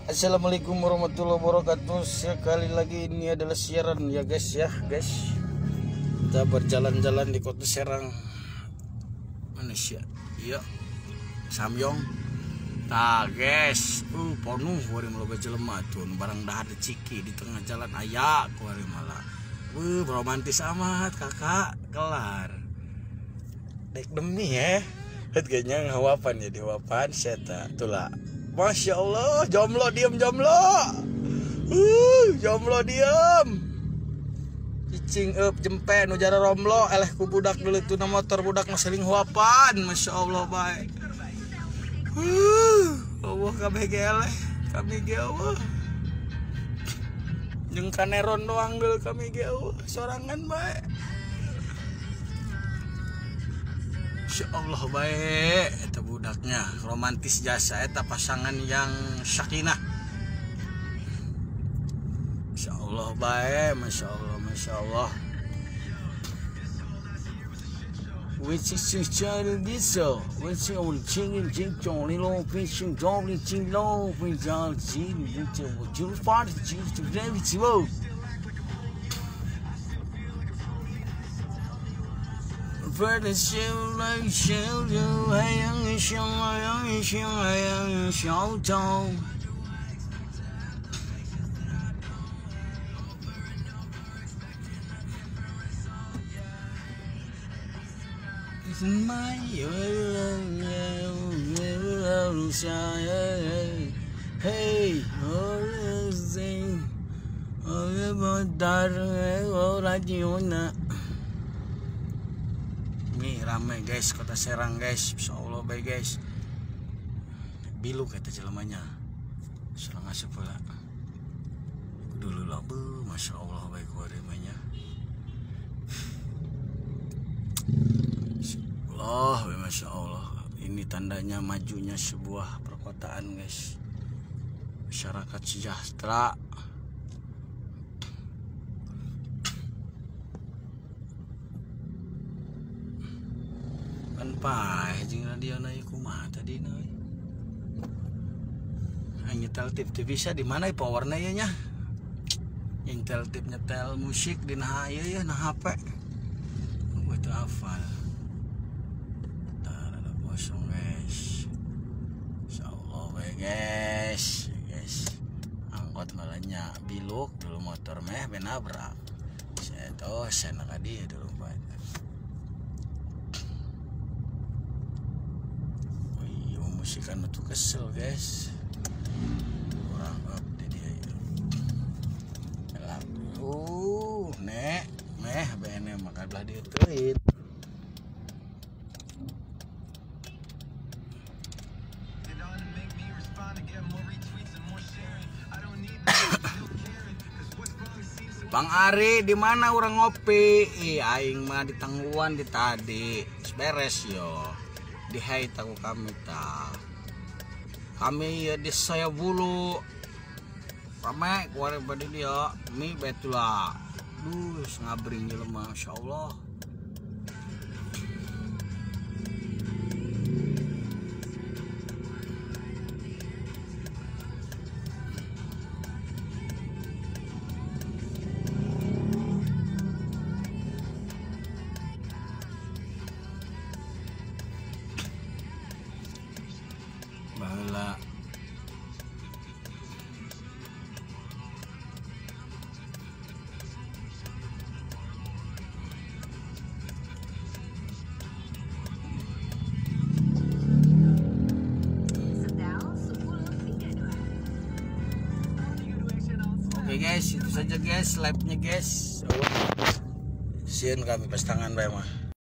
Assalamualaikum warahmatullahi wabarakatuh. Sekali lagi ini adalah siaran ya guys. Kita berjalan-jalan di kota Serang, Malaysia. Iya, Samyong. Nah guys, penuh wari malah jelema tuh, barang dah ada ciki di tengah jalan ayak wari malah. Romantis amat kakak, kelar. Dek demi ya. Kayaknya ngawapan ya, diwapan seta tulah. Masya Allah, jomblo diem jomblo. Jomblo diem. Cicing up jempen ujara romblo eleh ku budak dulu itu na motor budak maseling huapan. Masya Allah baik. Allah kabeh eleh kami ge Allah. Jeung kaneron doang geul kami ge Allah sorangan bae. Insya Allah baik eta budaknya romantis jasa eta pasangan yang sakinah. Insya Allah baik, masya Allah, masya Allah. Which is child diesel, which is on chinging jing chong little fishing dog ching low with all jing to far to very slow. For the show like show you hayang show tong. It's my hey, Nih ramai guys kota Serang guys, Insya Allah baik guys. Bilu kata jelamanya, serang asap pula. Dulu lah masya Allah baik warimanya. Allah, masya Allah. Ini tandanya majunya sebuah perkotaan guys. Masyarakat sejahtera. Kan pae jeung radio naik kumaha tadi naik. Nyetel tip teu bisa di mana powerna ieu nya. Nyetel tip nyetel musik di nah ieu ya nah HP. Gua teu hafal. Tar ada kosong guys. Insyaallah bae guys. Angkot malahnya biluk dulu motor meh benabrak. Saya tahu sana ka dieu dulu bae. Musikan itu kesel guys. Orang up di dia itu. Nek, meh bene makan belah dia tuin. Bang Ari, di mana orang ngopi? Aing mah di Tangguan di tadi. Beres yo. Di hai tahu kami ya di saya bulu ramai keluar pada dia mi betulah ngabring jelema Masya Allah. Baheula Oke guys, itu saja guys live-nya guys. Sieun kami pas tangan bae mah.